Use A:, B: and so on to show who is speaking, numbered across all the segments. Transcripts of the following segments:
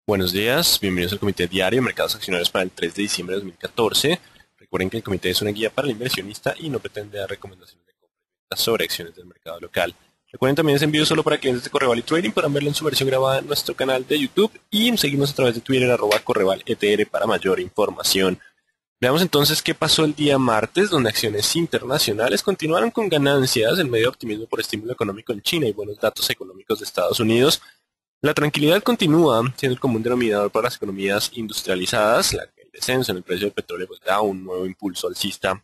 A: Buenos días, bienvenidos al Comité Diario de Mercados Accionarios para el 3 de diciembre de 2014. Recuerden que el comité es una guía para el inversionista y no pretende dar recomendaciones de compra y venta sobre acciones del mercado local. Recuerden también es envío solo para clientes de Correval y Trading. Podrán verlo en su versión grabada en nuestro canal de YouTube y seguirnos a través de Twitter @CorrevalETR para mayor información. Veamos entonces qué pasó el día martes, donde acciones internacionales continuaron con ganancias en medio de optimismo por estímulo económico en China y buenos datos económicos de Estados Unidos. La tranquilidad continúa siendo el común denominador para las economías industrializadas. El descenso en el precio del petróleo pues, da un nuevo impulso alcista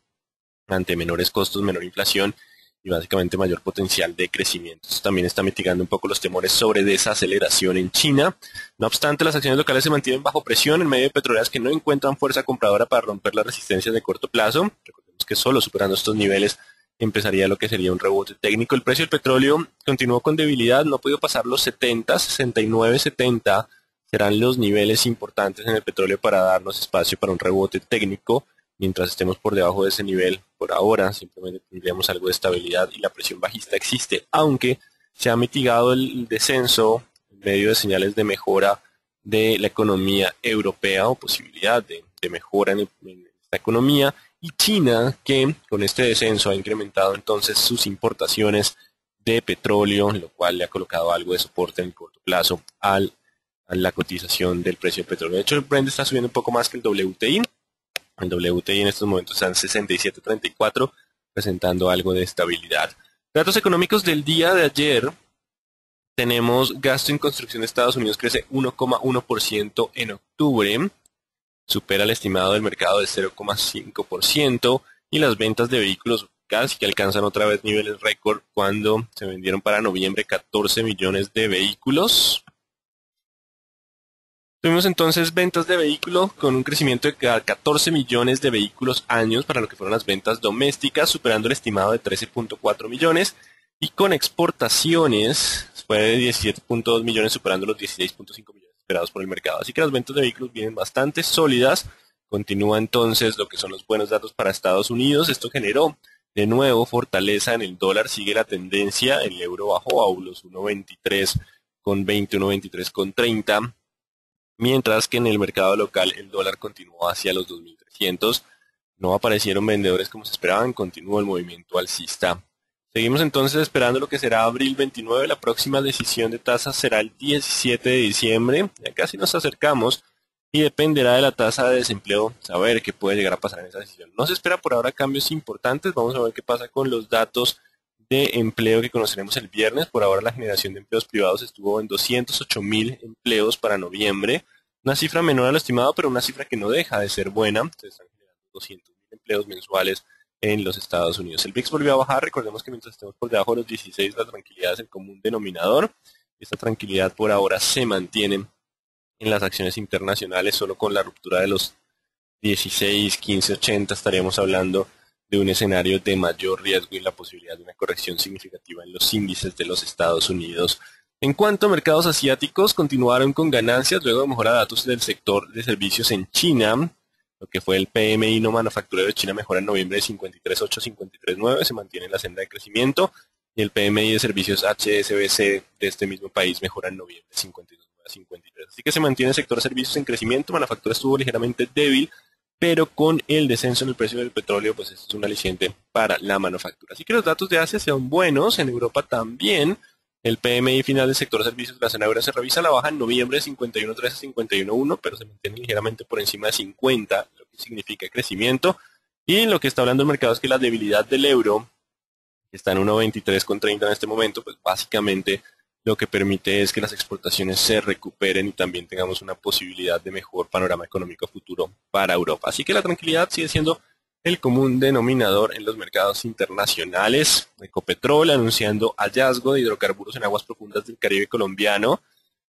A: ante menores costos, menor inflación y básicamente mayor potencial de crecimiento. Esto también está mitigando un poco los temores sobre desaceleración en China. No obstante, las acciones locales se mantienen bajo presión en medio de petroleras que no encuentran fuerza compradora para romper las resistencias de corto plazo. Recordemos que solo superando estos niveles empezaría lo que sería un rebote técnico. El precio del petróleo continuó con debilidad, no ha podido pasar los 70, 69, 70 serán los niveles importantes en el petróleo para darnos espacio para un rebote técnico. Mientras estemos por debajo de ese nivel, por ahora simplemente tendríamos algo de estabilidad y la presión bajista existe, aunque se ha mitigado el descenso en medio de señales de mejora de la economía europea o posibilidad de mejora en esta economía. Y China, que con este descenso ha incrementado entonces sus importaciones de petróleo, lo cual le ha colocado algo de soporte en el corto plazo a la cotización del precio del petróleo. De hecho, el Brent está subiendo un poco más que el WTI. El WTI en estos momentos está en 67.34, presentando algo de estabilidad. Datos económicos del día de ayer. Tenemos gasto en construcción de Estados Unidos crece 1,1% en octubre. Supera el estimado del mercado de 0,5% y las ventas de vehículos casi que alcanzan otra vez niveles récord cuando se vendieron para noviembre 14 millones de vehículos. Tuvimos entonces ventas de vehículos con un crecimiento de 14 millones de vehículos años para lo que fueron las ventas domésticas, superando el estimado de 13.4 millones, y con exportaciones fue de 17.2 millones, superando los 16.5 millones esperados por el mercado. Así que las ventas de vehículos vienen bastante sólidas. Continúa entonces lo que son los buenos datos para Estados Unidos. Esto generó de nuevo fortaleza en el dólar, sigue la tendencia, el euro bajó a los 1.23,20, 1.23,30. Mientras que en el mercado local el dólar continuó hacia los 2.300. No aparecieron vendedores como se esperaban, continuó el movimiento alcista. Seguimos entonces esperando lo que será abril 29. La próxima decisión de tasas será el 17 de diciembre. Ya casi nos acercamos y dependerá de la tasa de desempleo saber qué puede llegar a pasar en esa decisión. No se espera por ahora cambios importantes. Vamos a ver qué pasa con los datos de empleo que conoceremos el viernes. Por ahora la generación de empleos privados estuvo en 208.000 empleos para noviembre. Una cifra menor a lo estimado, pero una cifra que no deja de ser buena. Se están generando 200.000 empleos mensuales en los Estados Unidos. El VIX volvió a bajar. Recordemos que mientras estemos por debajo de los 16, la tranquilidad es el común denominador. Esta tranquilidad por ahora se mantiene en las acciones internacionales. Solo con la ruptura de los 16, 15, 80 estaríamos hablando de un escenario de mayor riesgo y la posibilidad de una corrección significativa en los índices de los Estados Unidos. En cuanto a mercados asiáticos, continuaron con ganancias luego de mejorar datos del sector de servicios en China. Lo que fue el PMI no manufacturero de China mejora en noviembre de 53.8 a 53.9, se mantiene en la senda de crecimiento. Y el PMI de servicios HSBC de este mismo país mejora en noviembre de 52.9 a 53. Así que se mantiene el sector de servicios en crecimiento. Manufactura estuvo ligeramente débil, pero con el descenso en el precio del petróleo, pues esto es un aliciente para la manufactura. Así que los datos de Asia son buenos, en Europa también. El PMI final del sector de servicios de la zona euro se revisa a la baja en noviembre de 51.3 a 51.1, pero se mantiene ligeramente por encima de 50, lo que significa crecimiento. Y lo que está hablando el mercado es que la debilidad del euro, que está en 1.23,30 en este momento, pues básicamente lo que permite es que las exportaciones se recuperen y también tengamos una posibilidad de mejor panorama económico futuro para Europa. Así que la tranquilidad sigue siendo el común denominador en los mercados internacionales. Ecopetrol anunciando hallazgo de hidrocarburos en aguas profundas del Caribe colombiano.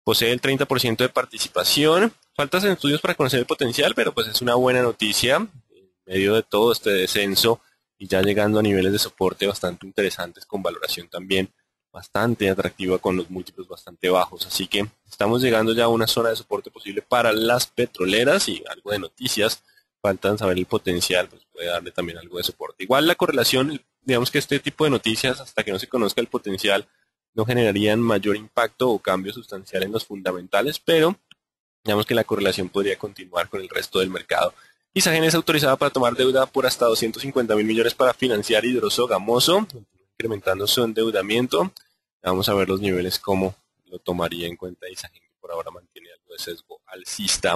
A: Posee el 30% de participación. Faltas en estudios para conocer el potencial, pero pues es una buena noticia en medio de todo este descenso y ya llegando a niveles de soporte bastante interesantes con valoración también bastante atractiva con los múltiplos bastante bajos. Así que estamos llegando ya a una zona de soporte posible para las petroleras y algo de noticias. Faltan saber el potencial, pues puede darle también algo de soporte. Igual la correlación, digamos que este tipo de noticias, hasta que no se conozca el potencial, no generarían mayor impacto o cambio sustancial en los fundamentales, pero Digamos que la correlación podría continuar con el resto del mercado. Isagen es autorizada para tomar deuda por hasta 250.000 millones para financiar Hidroso Gamoso, incrementando su endeudamiento. Vamos a ver los niveles, cómo lo tomaría en cuenta Isagen, que por ahora mantiene algo de sesgo alcista.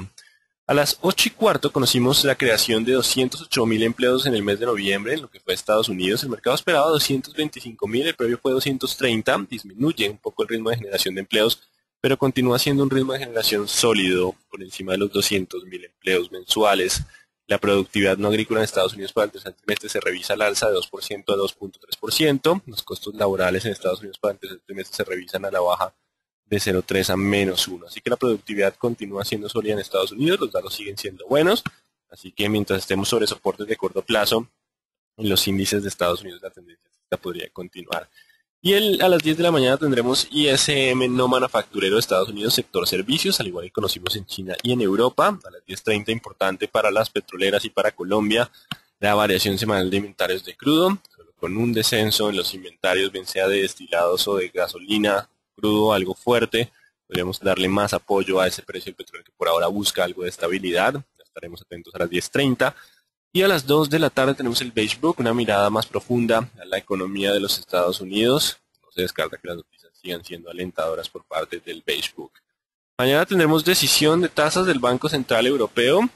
A: A las 8:15 conocimos la creación de 208.000 empleos en el mes de noviembre, en lo que fue Estados Unidos. El mercado esperaba 225.000, el previo fue 230, disminuye un poco el ritmo de generación de empleos, pero continúa siendo un ritmo de generación sólido por encima de los 200.000 empleos mensuales. La productividad no agrícola en Estados Unidos para el tercer trimestre se revisa al alza de 2% a 2.3%. Los costos laborales en Estados Unidos para el tercer trimestre se revisan a la baja de 0,3 a -1. Así que la productividad continúa siendo sólida en Estados Unidos, los datos siguen siendo buenos. Así que mientras estemos sobre soportes de corto plazo, en los índices de Estados Unidos la tendencia podría continuar. Y a las 10 de la mañana tendremos ISM no manufacturero de Estados Unidos, sector servicios, al igual que conocimos en China y en Europa. A las 10:30, importante para las petroleras y para Colombia, la variación semanal de inventarios de crudo, solo con un descenso en los inventarios, bien sea de destilados o de gasolina, crudo, algo fuerte. Podríamos darle más apoyo a ese precio del petróleo que por ahora busca algo de estabilidad. Estaremos atentos a las 10:30. Y a las 2 de la tarde tenemos el Beige Book, una mirada más profunda a la economía de los Estados Unidos. No se descarta que las noticias sigan siendo alentadoras por parte del Beige Book. Mañana tendremos decisión de tasas del Banco Central Europeo. El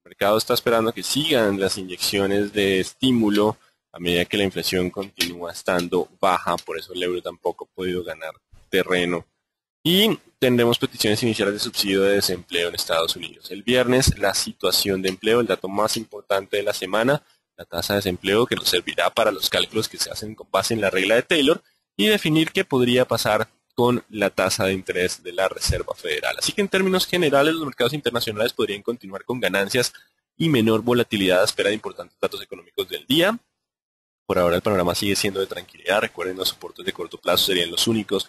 A: mercado está esperando que sigan las inyecciones de estímulo a medida que la inflación continúa estando baja, por eso el euro tampoco ha podido ganar terreno. Y tendremos peticiones iniciales de subsidio de desempleo en Estados Unidos. El viernes, la situación de empleo, el dato más importante de la semana, la tasa de desempleo, que nos servirá para los cálculos que se hacen con base en la regla de Taylor y definir qué podría pasar con la tasa de interés de la Reserva Federal. Así que en términos generales, los mercados internacionales podrían continuar con ganancias y menor volatilidad a espera de importantes datos económicos del día. Por ahora el panorama sigue siendo de tranquilidad. Recuerden, los soportes de corto plazo serían los únicos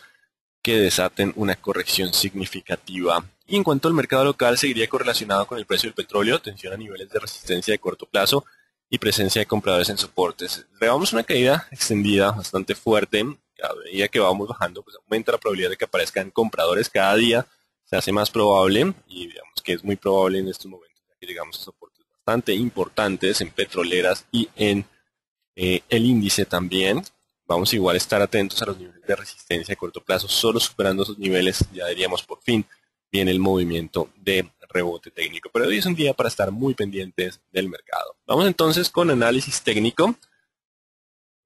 A: que desaten una corrección significativa. Y en cuanto al mercado local, seguiría correlacionado con el precio del petróleo, tensión a niveles de resistencia de corto plazo y presencia de compradores en soportes. Llevamos una caída extendida bastante fuerte. A medida que vamos bajando, pues aumenta la probabilidad de que aparezcan compradores cada día. Se hace más probable, y digamos que es muy probable en estos momentos, que llegamos a soportes bastante importantes en petroleras y en el índice también. Vamos igual a estar atentos a los niveles de resistencia a corto plazo. Solo superando esos niveles ya diríamos por fin viene el movimiento de rebote técnico. Pero hoy es un día para estar muy pendientes del mercado. Vamos entonces con análisis técnico.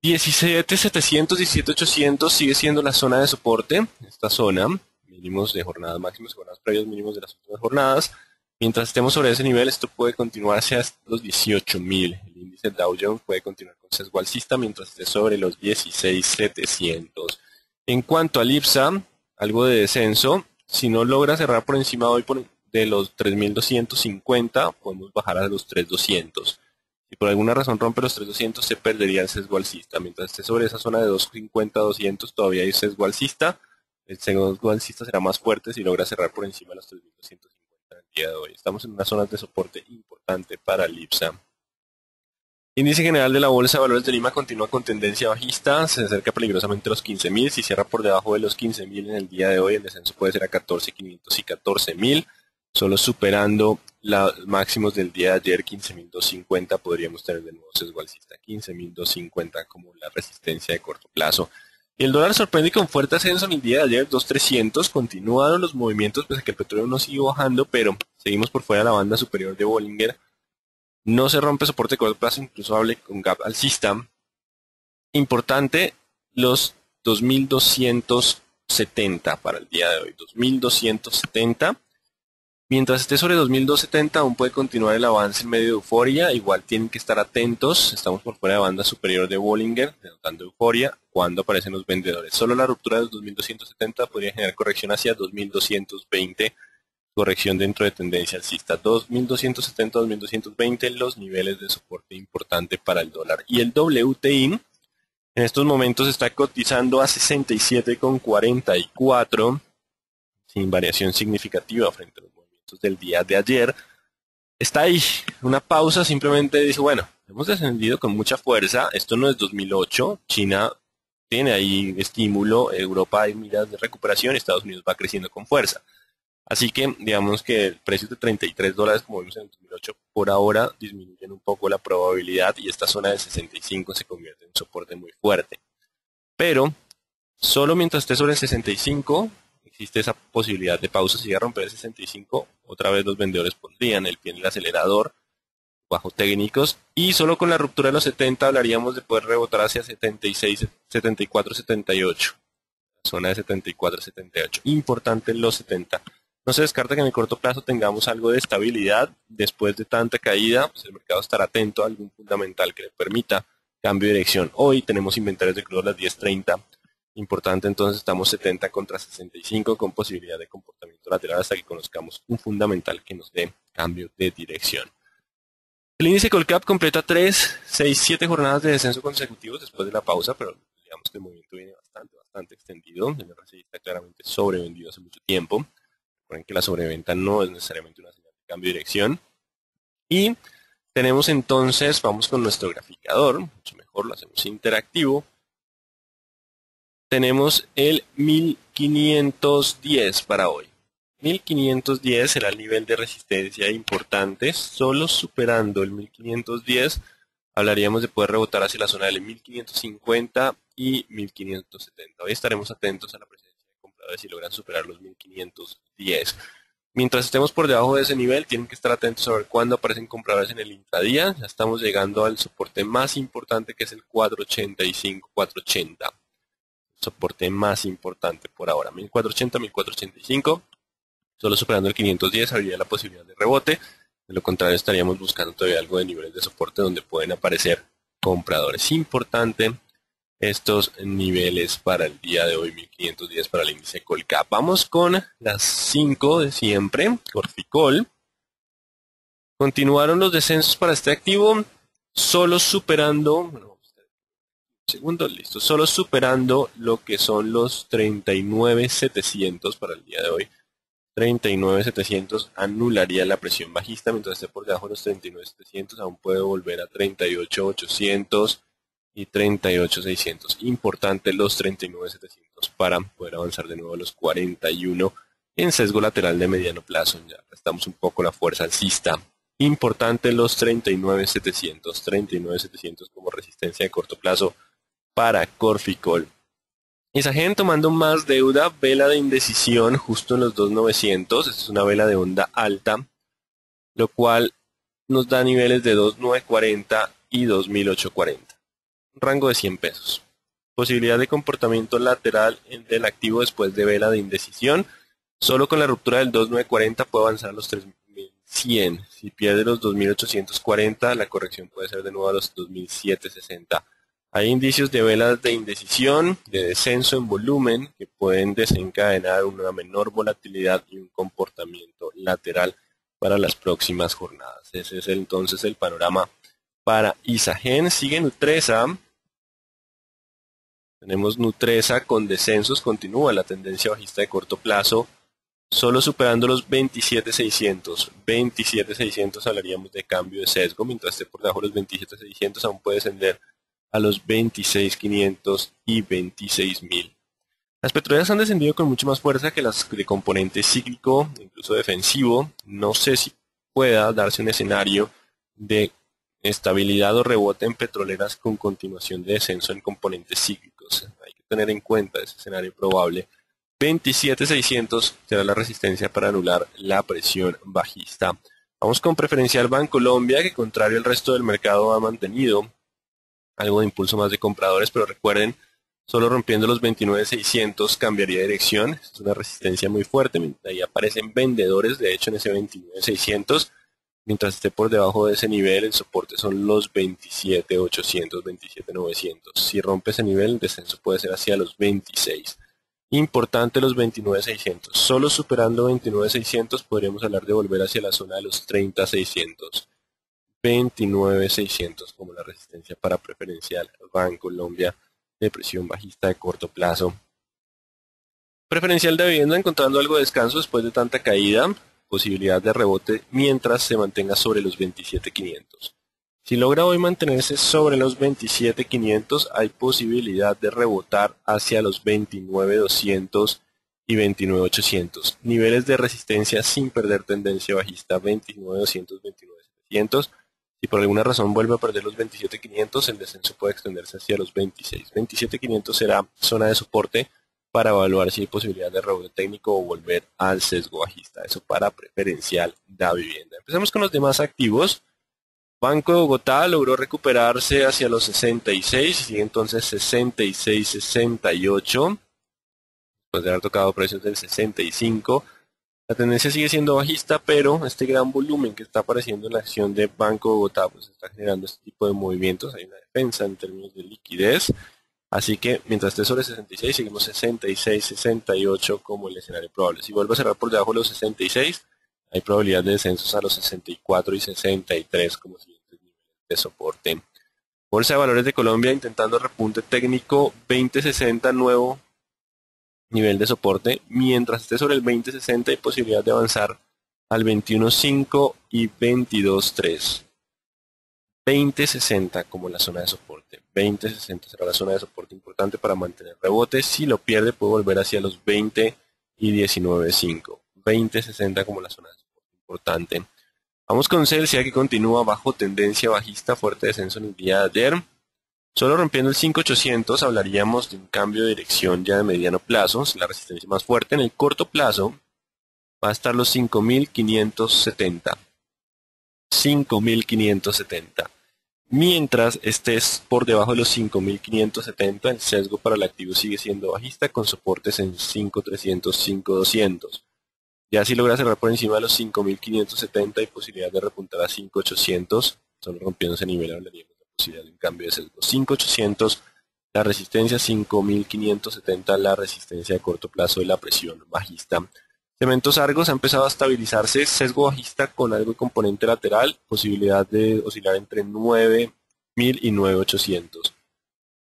A: 17.700, 17.800 sigue siendo la zona de soporte. Esta zona, mínimos de jornadas máximas, jornadas previas, mínimos de las últimas jornadas. Mientras estemos sobre ese nivel, esto puede continuar hacia los 18.000. El índice Dow Jones puede continuar con sesgo alcista mientras esté sobre los 16.700. En cuanto al IPSA, algo de descenso. Si no logra cerrar por encima hoy de los 3.250, podemos bajar a los 3.200. Si por alguna razón rompe los 3.200, se perdería el sesgo alcista. Mientras esté sobre esa zona de 250-200, todavía hay sesgo alcista. El sesgo alcista será más fuerte si logra cerrar por encima de los 3.250 en el día de hoy. Estamos en una zona de soporte importante para el IPSA. Índice general de la Bolsa de Valores de Lima continúa con tendencia bajista, se acerca peligrosamente a los 15.000. Si cierra por debajo de los 15.000 en el día de hoy, el descenso puede ser a 14.500 y 14.000. Solo superando los máximos del día de ayer, 15.250, podríamos tener de nuevo sesgo alcista. 15.250 como la resistencia de corto plazo. Y el dólar sorprende con fuerte ascenso en el día de ayer, 2.300. Continuaron los movimientos, pese a que el petróleo no sigue bajando, pero seguimos por fuera de la banda superior de Bollinger. No se rompe soporte de corto plazo, incluso hable con gap alcista. Importante, los 2.270 para el día de hoy. 2.270. Mientras esté sobre 2.270, aún puede continuar el avance en medio de euforia. Igual tienen que estar atentos. Estamos por fuera de la banda superior de Bollinger, denotando euforia, cuando aparecen los vendedores. Solo la ruptura de los 2.270 podría generar corrección hacia 2.220. Corrección dentro de tendencia alcista. 2.270, 2.220 los niveles de soporte importante para el dólar. Y el WTI en estos momentos está cotizando a 67,44, sin variación significativa frente a los movimientos del día de ayer. Está ahí, una pausa, simplemente dice, bueno, hemos descendido con mucha fuerza, esto no es 2008, China tiene ahí estímulo, Europa hay miras de recuperación, Estados Unidos va creciendo con fuerza. Así que digamos que el precio de $33, como vimos en el 2008, por ahora disminuyen un poco la probabilidad y esta zona de 65 se convierte en un soporte muy fuerte. Pero solo mientras esté sobre el 65 existe esa posibilidad de pausa. Si llega a romper el 65, otra vez los vendedores pondrían el pie en el acelerador bajo técnicos, y solo con la ruptura de los 70 hablaríamos de poder rebotar hacia 76, 74, 78. Zona de 74, 78. Importante en los 70. No se descarta que en el corto plazo tengamos algo de estabilidad. Después de tanta caída, pues el mercado estará atento a algún fundamental que le permita cambio de dirección. Hoy tenemos inventarios de crudo a las 10:30. Importante, entonces estamos 70 contra 65 con posibilidad de comportamiento lateral hasta que conozcamos un fundamental que nos dé cambio de dirección. El índice Colcap completa 3, 6, 7 jornadas de descenso consecutivos después de la pausa, pero digamos que el movimiento viene bastante extendido. El RSI está claramente sobrevendido hace mucho tiempo. Recuerden que la sobreventa no es necesariamente una señal de cambio de dirección. Y tenemos entonces, vamos con nuestro graficador, mucho mejor, lo hacemos interactivo. Tenemos el 1510 para hoy. 1510 será el nivel de resistencia importante. Solo superando el 1510 hablaríamos de poder rebotar hacia la zona del 1550 y 1570. Hoy estaremos atentos a la presencia de compradores si logran superar los 1510. Mientras estemos por debajo de ese nivel, tienen que estar atentos a ver cuándo aparecen compradores en el intradía. Ya estamos llegando al soporte más importante, que es el 485, 480. Soporte más importante por ahora, 1480, 1485. Solo superando el 510 habría la posibilidad de rebote. De lo contrario, estaríamos buscando todavía algo de niveles de soporte donde pueden aparecer compradores. Importante estos niveles para el día de hoy, 1510 para el índice Colcap. Vamos con las 5 de siempre, Corficol. Continuaron los descensos para este activo, solo superando, solo superando lo que son los 39.700 para el día de hoy. 39.700 anularía la presión bajista, mientras esté por debajo de los 39.700 aún puede volver a 38.800 y 38.600. Importante los 39.700 para poder avanzar de nuevo a los 41 en sesgo lateral de mediano plazo. Ya restamos un poco la fuerza alcista. Importante los 39.700, 39.700 como resistencia de corto plazo para Corficol. Isagen tomando más deuda, vela de indecisión justo en los 2.900. Esta es una vela de onda alta, lo cual nos da niveles de 2.940 y 2.840. Un rango de 100 pesos. Posibilidad de comportamiento lateral del activo después de vela de indecisión. Solo con la ruptura del 2.940 puede avanzar a los 3.100. Si pierde los 2.840, la corrección puede ser de nuevo a los 2.760. Hay indicios de velas de indecisión, de descenso en volumen, que pueden desencadenar una menor volatilidad y un comportamiento lateral para las próximas jornadas. Ese es entonces el panorama para Isagen. Sigue Nutresa. Tenemos Nutresa con descensos, continúa la tendencia bajista de corto plazo, solo superando los 27.600. 27.600 hablaríamos de cambio de sesgo, mientras esté por debajo de los 27.600 aún puede descender a los 26.500 y 26.000. Las petroleras han descendido con mucho más fuerza que las de componente cíclico, incluso defensivo. No sé si pueda darse un escenario de estabilidad o rebote en petroleras con continuación de descenso en componentes cíclicos. Hay que tener en cuenta ese escenario probable. 27.600 será la resistencia para anular la presión bajista. Vamos con preferencial Bancolombia, que contrario al resto del mercado ha mantenido algo de impulso más de compradores, pero recuerden, solo rompiendo los 29.600 cambiaría de dirección. Es una resistencia muy fuerte, ahí aparecen vendedores, de hecho en ese 29.600, mientras esté por debajo de ese nivel, el soporte son los 27.800, 27.900. Si rompe ese nivel, el descenso puede ser hacia los 26. Importante los 29.600. Solo superando 29.600 podríamos hablar de volver hacia la zona de los 30.600. 29.600 como la resistencia para preferencial Bancolombia de presión bajista de corto plazo. Preferencial de vivienda encontrando algo de descanso después de tanta caída, posibilidad de rebote mientras se mantenga sobre los 27.500. Si logra hoy mantenerse sobre los 27.500, hay posibilidad de rebotar hacia los 29.200 y 29.800. Niveles de resistencia sin perder tendencia bajista 29.200, 29.700. Si por alguna razón vuelve a perder los 27.500, el descenso puede extenderse hacia los 26. 27.500 será zona de soporte para evaluar si hay posibilidad de rebote técnico o volver al sesgo bajista. Eso para preferencial da vivienda. Empecemos con los demás activos. Banco de Bogotá logró recuperarse hacia los 66 y sigue entonces 66, 68. Después de haber tocado precios del 65. La tendencia sigue siendo bajista, pero este gran volumen que está apareciendo en la acción de Banco de Bogotá pues está generando este tipo de movimientos. Hay una defensa en términos de liquidez. Así que mientras esté sobre 66, seguimos 66, 68 como el escenario probable. Si vuelve a cerrar por debajo de los 66, hay probabilidad de descensos a los 64 y 63 como siguientes niveles de soporte. Bolsa de Valores de Colombia intentando repunte técnico 2060 nuevo nivel de soporte. Mientras esté sobre el 2060 hay posibilidad de avanzar al 21.5 y 22.3. 20.60 como la zona de soporte. 20.60 será la zona de soporte importante para mantener rebote. Si lo pierde puede volver hacia los 20 y 19.5. 20.60 como la zona de soporte importante. Vamos con Celsia, que continúa bajo tendencia bajista, fuerte descenso en el día de ayer. Solo rompiendo el 5.800 hablaríamos de un cambio de dirección ya de mediano plazo. La resistencia más fuerte en el corto plazo va a estar los 5.570. 5.570. Mientras estés por debajo de los 5.570, el sesgo para el activo sigue siendo bajista con soportes en 5.300, 5.200. Ya si logra cerrar por encima de los 5.570 hay posibilidad de repuntar a 5.800. Solo rompiendo ese nivel hablaríamos de la posibilidad de un cambio de sesgo. 5.800 la resistencia, 5.570 la resistencia de corto plazo de la presión bajista. Cementos Argos ha empezado a estabilizarse, sesgo bajista con algo de componente lateral, posibilidad de oscilar entre 9.000 y 9.800.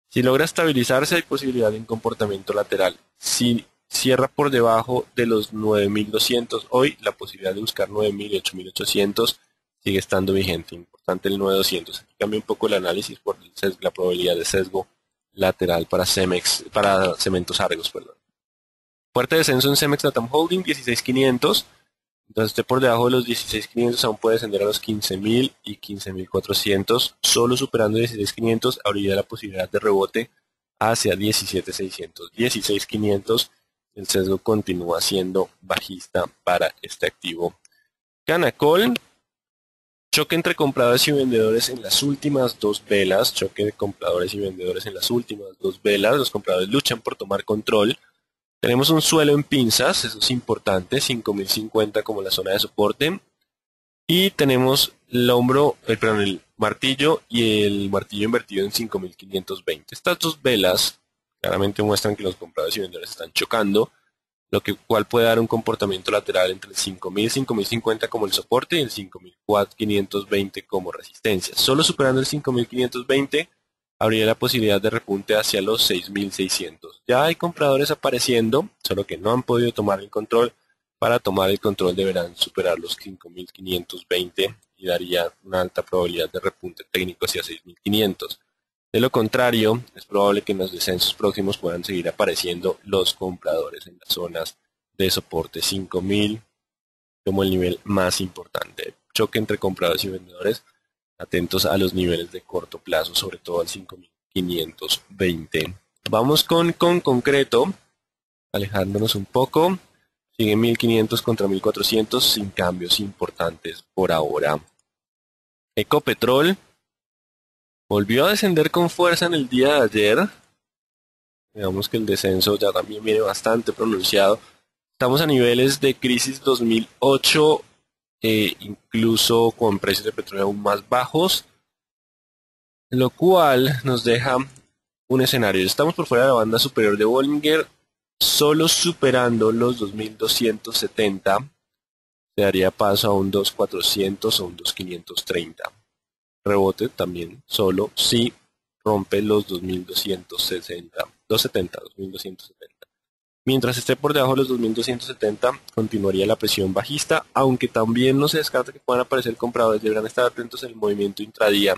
A: Si logra estabilizarse hay posibilidad de un comportamiento lateral. Si cierra por debajo de los 9.200 hoy, la posibilidad de buscar 9.000 y 8.800 sigue estando vigente. Importante el 9.200. Aquí cambia un poco el análisis por la probabilidad de sesgo lateral para Cementos Argos, perdón. Fuerte descenso en Cemex Latam Holding, 16.500. Entonces esté por debajo de los 16.500 aún puede descender a los 15.000 y 15.400. Solo superando 16.500 habría la posibilidad de rebote hacia 17.600. 16.500 el sesgo continúa siendo bajista para este activo. Canacol, choque entre compradores y vendedores en las últimas dos velas. Choque de compradores y vendedores en las últimas dos velas. Los compradores luchan por tomar control. Tenemos un suelo en pinzas, eso es importante, 5.050 como la zona de soporte. Y tenemos el martillo y el martillo invertido en 5.520. Estas dos velas claramente muestran que los compradores y vendedores están chocando, cual puede dar un comportamiento lateral entre el 5.000 y 5.050 como el soporte y el 5.520 como resistencia. Solo superando el 5.520 habría la posibilidad de repunte hacia los 6.600. Ya hay compradores apareciendo, solo que no han podido tomar el control. Para tomar el control deberán superar los 5.520 y daría una alta probabilidad de repunte técnico hacia 6.500. De lo contrario, es probable que en los descensos próximos puedan seguir apareciendo los compradores en las zonas de soporte 5.000 como el nivel más importante. Choque entre compradores y vendedores. Atentos a los niveles de corto plazo, sobre todo al 5.520. Vamos con concreto, alejándonos un poco. Sigue 1.500 contra 1.400 sin cambios importantes por ahora. Ecopetrol volvió a descender con fuerza en el día de ayer. Veamos que el descenso ya también viene bastante pronunciado. Estamos a niveles de crisis 2008. Incluso con precios de petróleo aún más bajos, lo cual nos deja un escenario. Estamos por fuera de la banda superior de Bollinger, solo superando los 2.270 se daría paso a un 2.400 o un 2.530. Rebote también solo si rompe los 2.260, 2.270. Mientras esté por debajo de los 2.270, continuaría la presión bajista, aunque también no se descarta que puedan aparecer compradores. Deberán estar atentos en el movimiento intradía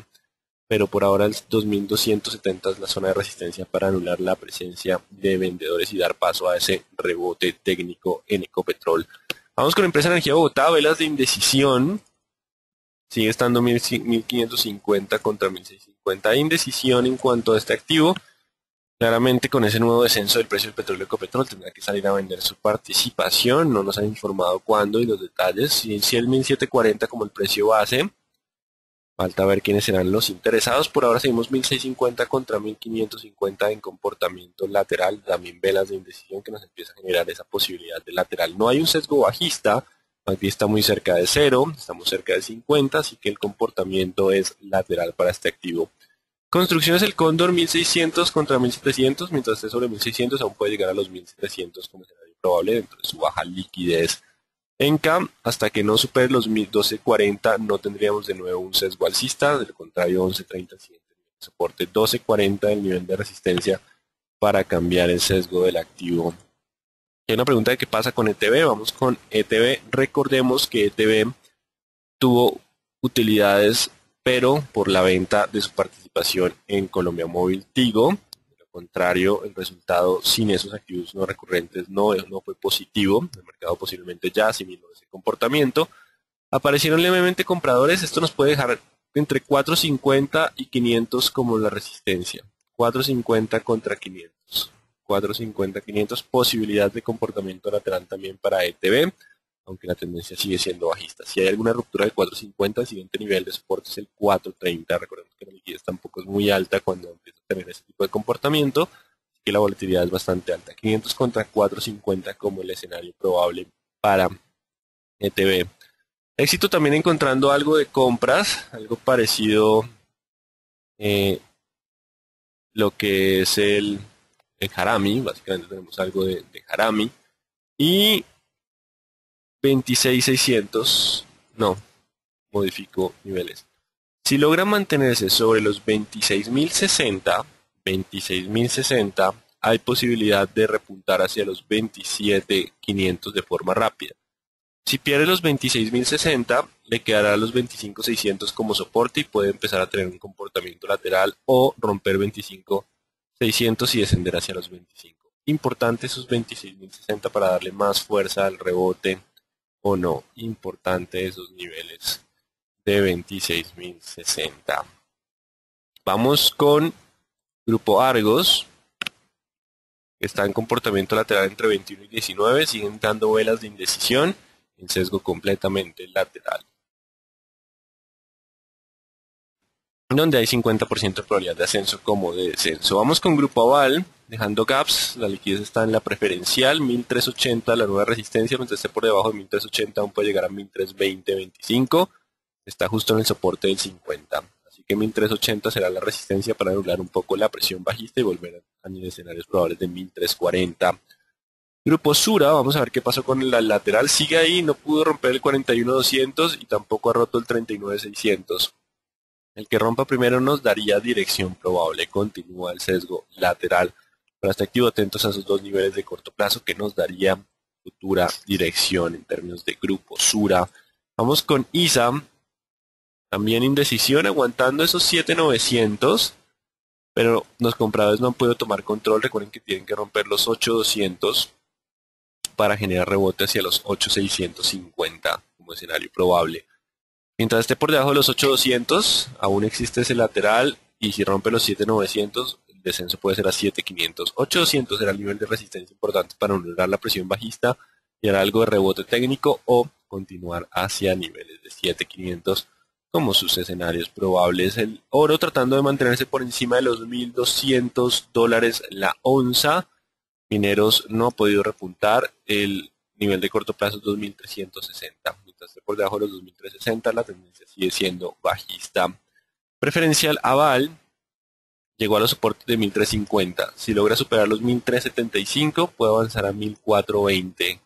A: pero por ahora el 2270 es la zona de resistencia para anular la presencia de vendedores y dar paso a ese rebote técnico en Ecopetrol. Vamos con Empresa Energía Bogotá, velas de indecisión. Sigue estando 1550 contra 1650. Hay indecisión en cuanto a este activo. Claramente con ese nuevo descenso del precio del petróleo Ecopetrol tendrá que salir a vender su participación. No nos han informado cuándo y los detalles. Si el 1740 como el precio base. Falta ver quiénes serán los interesados. Por ahora seguimos 1650 contra 1550 en comportamiento lateral. También velas de indecisión que nos empieza a generar esa posibilidad de lateral. No hay un sesgo bajista. Aquí está muy cerca de 0. Estamos cerca de 50. Así que el comportamiento es lateral para este activo. Construcciones El Cóndor 1600 contra 1700. Mientras esté sobre 1600 aún puede llegar a los 1700 como escenario probable dentro de su baja liquidez. ENCA, hasta que no supere los 1240 no tendríamos de nuevo un sesgo alcista, de lo contrario 1130 siguiente nivel de soporte, 1240 el nivel de resistencia para cambiar el sesgo del activo. Hay una pregunta de qué pasa con ETB, vamos con ETB, recordemos que ETB tuvo utilidades pero por la venta de su participación en Colombia Móvil Tigo. De lo contrario, el resultado sin esos activos no recurrentes no fue positivo. El mercado posiblemente ya asimiló ese comportamiento. Aparecieron levemente compradores. Esto nos puede dejar entre 450 y 500 como la resistencia. 450 contra 500. 450, 500. Posibilidad de comportamiento lateral también para ETB, aunque la tendencia sigue siendo bajista. Si hay alguna ruptura del 450, el siguiente nivel de soporte es el 430. Recordemos que la liquidez tampoco es muy alta cuando empieza a tener ese tipo de comportamiento, así que la volatilidad es bastante alta. 500 contra 450 como el escenario probable para ETB. Éxito también encontrando algo de compras, algo parecido lo que es el Harami. Básicamente tenemos algo de Harami. Y 26.600, no, modifico niveles. Si logra mantenerse sobre los 26.060, hay posibilidad de repuntar hacia los 27.500 de forma rápida. Si pierde los 26.060, le quedará los 25.600 como soporte y puede empezar a tener un comportamiento lateral o romper 25.600 y descender hacia los 25. Importante esos 26.060 para darle más fuerza al rebote o no. Importante esos niveles de 26.060. Vamos con Grupo Argos, que está en comportamiento lateral entre 21 y 19. Siguen dando velas de indecisión en sesgo completamente lateral, donde hay 50% de probabilidad de ascenso como de descenso. Vamos con Grupo Aval, dejando gaps. La liquidez está en la preferencial, 1380 la nueva resistencia. Mientras esté por debajo de 1380 aún puede llegar a 1320, 25. Está justo en el soporte del 50. Así que 1380 será la resistencia para anular un poco la presión bajista y volver a escenarios probables de 1340. Grupo Sura, vamos a ver qué pasó con la lateral. Sigue ahí, no pudo romper el 41.200 y tampoco ha roto el 39.600. El que rompa primero nos daría dirección probable. Continúa el sesgo lateral. Para este activo, atentos a esos dos niveles de corto plazo que nos daría futura dirección en términos de Grupo Sura. Vamos con ISA. También indecisión, aguantando esos 7.900. Pero los compradores no han podido tomar control. Recuerden que tienen que romper los 8.200 para generar rebote hacia los 8.650 como escenario probable. Mientras esté por debajo de los 8.200, aún existe ese lateral, y si rompe los 7.900, el descenso puede ser a 7.500. 8.200 será el nivel de resistencia importante para anular la presión bajista y hará algo de rebote técnico o continuar hacia niveles de 7.500 como sus escenarios probables. El oro tratando de mantenerse por encima de los $1.200 la onza. Mineros no ha podido repuntar. El nivel de corto plazo es 2.360. Mientras esté por debajo de los 2.360, la tendencia sigue siendo bajista. Preferencial Aval llegó a los soportes de 1.350. Si logra superar los 1.375, puede avanzar a 1.420.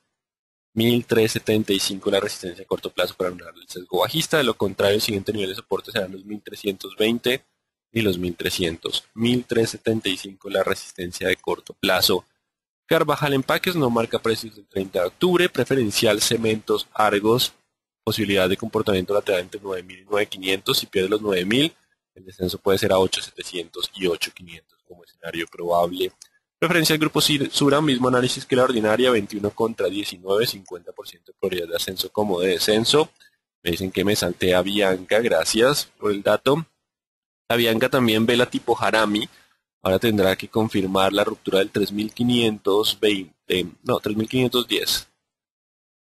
A: 1.375 la resistencia a corto plazo para anular el sesgo bajista. De lo contrario, el siguiente nivel de soporte serán los 1.320 y los 1.300. 1.375 la resistencia de corto plazo. Carvajal Empaques no marca precios del 30 de octubre. Preferencial Cementos Argos, posibilidad de comportamiento lateral entre 9.000 y 9.500. Si pierde los 9.000, El descenso puede ser a 8.700 y 8.500 como escenario probable. Preferencia del grupo Sura, mismo análisis que la ordinaria, 21 contra 19, 50% de probabilidad de ascenso como de descenso. Me dicen que me salté a Bianca, gracias por el dato. La Bianca también ve la tipo Harami. Ahora tendrá que confirmar la ruptura del 3.510.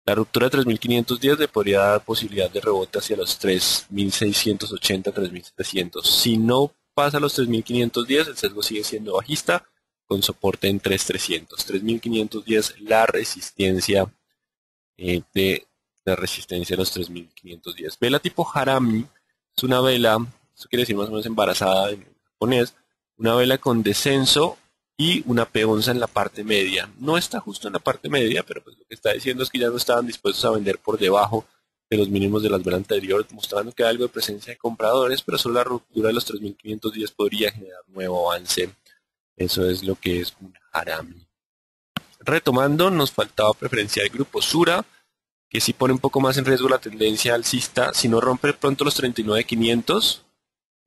A: La ruptura de 3.510 le podría dar posibilidad de rebote hacia los 3.680, 3.700. Si no pasa los 3.510, el sesgo sigue siendo bajista, con soporte en 3.300. 3.510 la resistencia de los 3.510. Vela tipo Harami es una vela, eso quiere decir más o menos embarazada en japonés, una vela con descenso y una peonza en la parte media. No está justo en la parte media, pero pues lo que está diciendo es que ya no estaban dispuestos a vender por debajo de los mínimos de las velas anteriores, mostrando que hay algo de presencia de compradores, pero solo la ruptura de los 3.510 podría generar nuevo avance. Eso es lo que es un Harami. Retomando, nos faltaba preferencia del grupo Sura, que sí pone un poco más en riesgo la tendencia alcista. Si no rompe pronto los 39.500,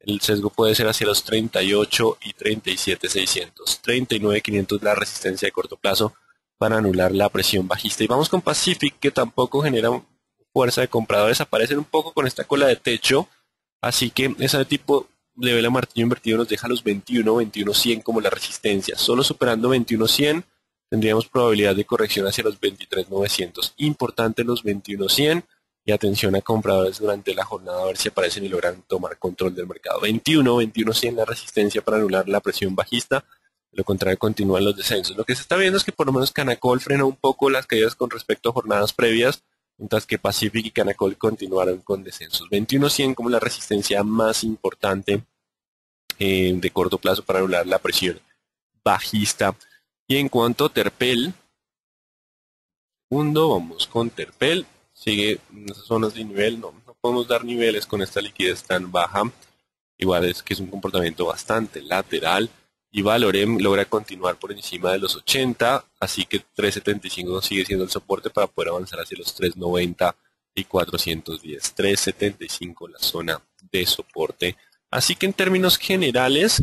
A: el sesgo puede ser hacia los 38 y 37.600. 39.500 la resistencia de corto plazo para anular la presión bajista. Y vamos con Pacific, que tampoco genera fuerza de compradores. Aparecen un poco con esta cola de techo. Así que ese tipo de vela martillo invertido nos deja los 21, 21.100 como la resistencia. Solo superando 21.100 tendríamos probabilidad de corrección hacia los 23.900. Importante los 21.100. Y atención a compradores durante la jornada a ver si aparecen y logran tomar control del mercado. 21, 21.100 la resistencia para anular la presión bajista. De lo contrario, continúan los descensos. Lo que se está viendo es que por lo menos Canacol frenó un poco las caídas con respecto a jornadas previas, mientras que Pacific y Canacol continuaron con descensos. 21.100 como la resistencia más importante de corto plazo para anular la presión bajista. Y en cuanto a Terpel, vamos con Terpel. Sigue en esas zonas de nivel, no podemos dar niveles con esta liquidez tan baja. Igual es que es un comportamiento bastante lateral. Y Valorem logra continuar por encima de los 80, así que 3.75 sigue siendo el soporte para poder avanzar hacia los 3.90 y 410. 3.75 la zona de soporte. Así que en términos generales,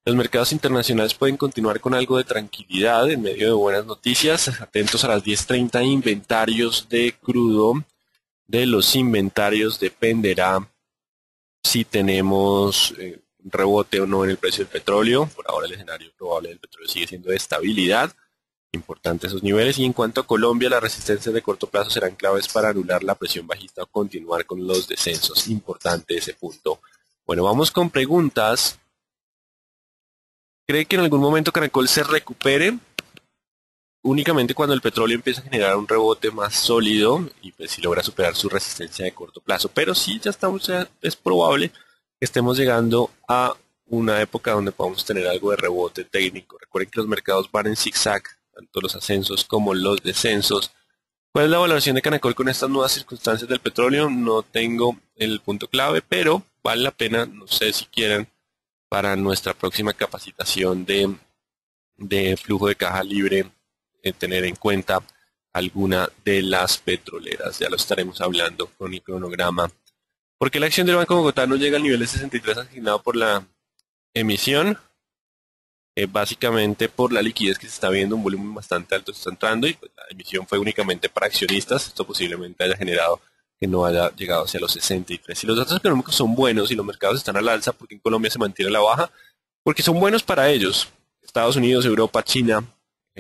A: los mercados internacionales pueden continuar con algo de tranquilidad en medio de buenas noticias. Atentos a las 10:30 inventarios de crudo. De los inventarios dependerá si tenemos rebote o no en el precio del petróleo. Por ahora el escenario probable del petróleo sigue siendo de estabilidad. Importante esos niveles. Y en cuanto a Colombia, las resistencias de corto plazo serán claves para anular la presión bajista o continuar con los descensos. Importante ese punto. Bueno, vamos con preguntas. ¿Cree que en algún momento Caracol se recupere? Únicamente cuando el petróleo empieza a generar un rebote más sólido y pues si logra superar su resistencia de corto plazo. Pero sí, es probable que estemos llegando a una época donde podamos tener algo de rebote técnico. Recuerden que los mercados van en zigzag, tanto los ascensos como los descensos. ¿Cuál es la valoración de Canacol con estas nuevas circunstancias del petróleo? No tengo el punto clave, pero vale la pena, no sé si quieren, para nuestra próxima capacitación de flujo de caja libre, tener en cuenta alguna de las petroleras. Ya lo estaremos hablando con el cronograma. ¿Por qué la acción del Banco Bogotá no llega al nivel de 63 asignado por la emisión? Básicamente por la liquidez que se está viendo, un volumen bastante alto se está entrando y pues, la emisión fue únicamente para accionistas. Esto posiblemente haya generado que no haya llegado hacia los 63. Si los datos económicos son buenos y los mercados están al alza, porque en Colombia se mantiene la baja, porque son buenos para ellos. Estados Unidos, Europa, China,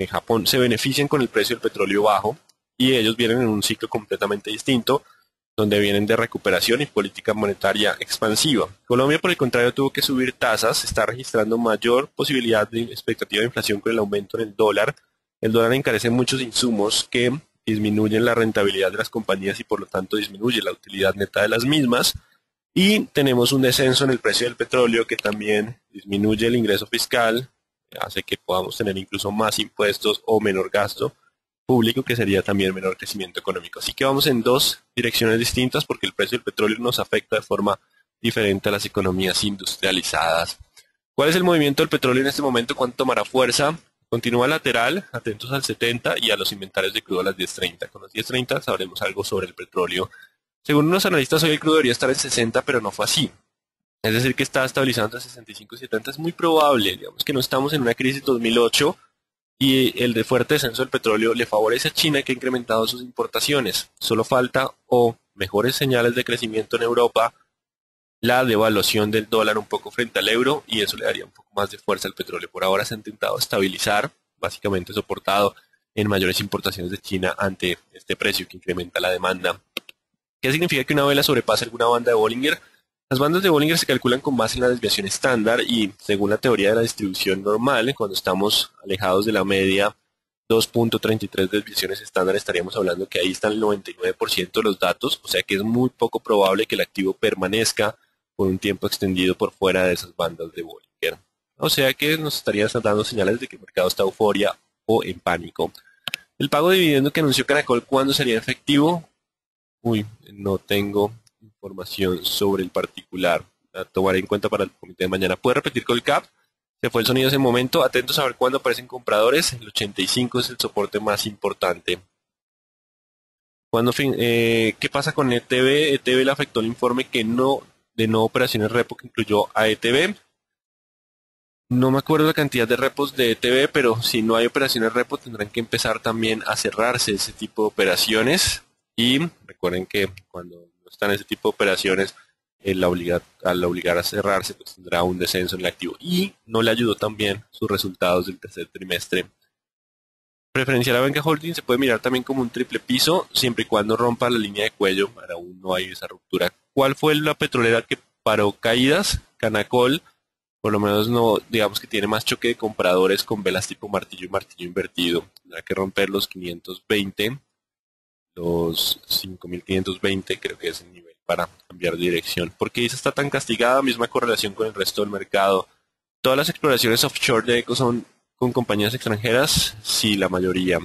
A: Japón se benefician con el precio del petróleo bajo y ellos vienen en un ciclo completamente distinto, donde vienen de recuperación y política monetaria expansiva. Colombia, por el contrario, tuvo que subir tasas, está registrando mayor posibilidad de expectativa de inflación con el aumento en el dólar. El dólar encarece muchos insumos que disminuyen la rentabilidad de las compañías y por lo tanto disminuye la utilidad neta de las mismas. Y tenemos un descenso en el precio del petróleo que también disminuye el ingreso fiscal, hace que podamos tener incluso más impuestos o menor gasto público, que sería también menor crecimiento económico. Así que vamos en dos direcciones distintas porque el precio del petróleo nos afecta de forma diferente a las economías industrializadas. ¿Cuál es el movimiento del petróleo en este momento? ¿Cuánto tomará fuerza? Continúa lateral, atentos al 70 y a los inventarios de crudo a las 10:30. Con los 10:30 sabremos algo sobre el petróleo. Según unos analistas, hoy el crudo debería estar en 60, pero no fue así. Es decir, que está estabilizado entre 65 y 70. Es muy probable, digamos que no estamos en una crisis 2008 y el de fuerte descenso del petróleo le favorece a China, que ha incrementado sus importaciones. Solo falta o mejores señales de crecimiento en Europa, la devaluación del dólar un poco frente al euro, y eso le daría un poco más de fuerza al petróleo. Por ahora se ha intentado estabilizar, básicamente soportado en mayores importaciones de China ante este precio que incrementa la demanda. ¿Qué significa que una vela sobrepase alguna banda de Bollinger? Las bandas de Bollinger se calculan con base en la desviación estándar y, según la teoría de la distribución normal, cuando estamos alejados de la media 2.33 desviaciones estándar, estaríamos hablando que ahí están el 99% de los datos, o sea que es muy poco probable que el activo permanezca por un tiempo extendido por fuera de esas bandas de Bollinger. O sea que nos estarían dando señales de que el mercado está euforia o en pánico. El pago de dividendo que anunció Caracol, ¿cuándo sería efectivo? No tengo información sobre el particular. A tomar en cuenta para el comité de mañana. ¿Puede repetir con el CAP? Se fue el sonido hace un momento. Atentos a ver cuándo aparecen compradores. El 85 es el soporte más importante. ¿Qué pasa con ETB? ETB le afectó el informe de no operaciones repo que incluyó a ETB. No me acuerdo la cantidad de repos de ETB, pero si no hay operaciones repo tendrán que empezar también a cerrarse ese tipo de operaciones. Y recuerden que cuando no están ese tipo de operaciones, al obligar a cerrarse, pues tendrá un descenso en el activo. Y no le ayudó también sus resultados del tercer trimestre. Preferencial a Banca Holding se puede mirar también como un triple piso, siempre y cuando rompa la línea de cuello. Ahora aún no hay esa ruptura. ¿Cuál fue la petrolera que paró caídas? Canacol. Por lo menos no, digamos que tiene más choque de compradores con velas tipo martillo y martillo invertido. Tendrá que romper los 520, los 5520, creo que es el nivel para cambiar de dirección. ¿Por qué ISA está tan castigada? Misma correlación con el resto del mercado. ¿Todas las exploraciones offshore de Eco son con compañías extranjeras? Sí, la mayoría.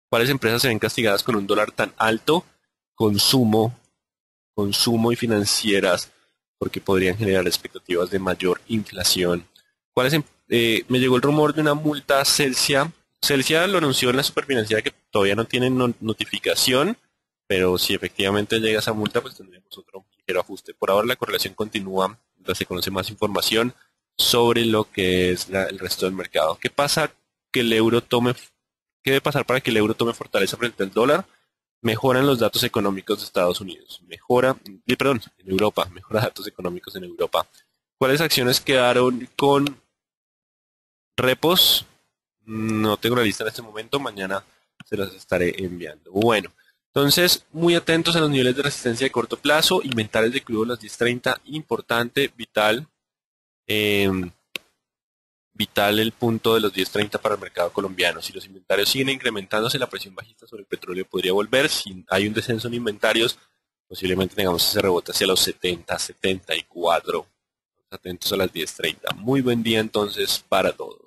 A: ¿Cuáles empresas se ven castigadas con un dólar tan alto? Consumo y financieras, porque podrían generar expectativas de mayor inflación. Me llegó el rumor de una multa a Celsia. Celsia lo anunció en la superfinanciera que todavía no tiene notificación, pero si efectivamente llega esa multa, pues tendremos otro ligero ajuste. Por ahora la correlación continúa, mientras se conoce más información sobre lo que es el resto del mercado. ¿Qué debe pasar para que el euro tome fortaleza frente al dólar? Mejoran los datos económicos de Estados Unidos. En Europa. Mejora datos económicos en Europa. ¿Cuáles acciones quedaron con repos? No tengo la lista en este momento. Mañana se las estaré enviando. Bueno, entonces, muy atentos a los niveles de resistencia de corto plazo. Inventarios de crudo a las 10:30. Importante, vital. Vital el punto de los 10.30 para el mercado colombiano. Si los inventarios siguen incrementándose, la presión bajista sobre el petróleo podría volver. Si hay un descenso en inventarios, posiblemente tengamos ese rebote hacia los 70, 74. Atentos a las 10.30. Muy buen día entonces para todos.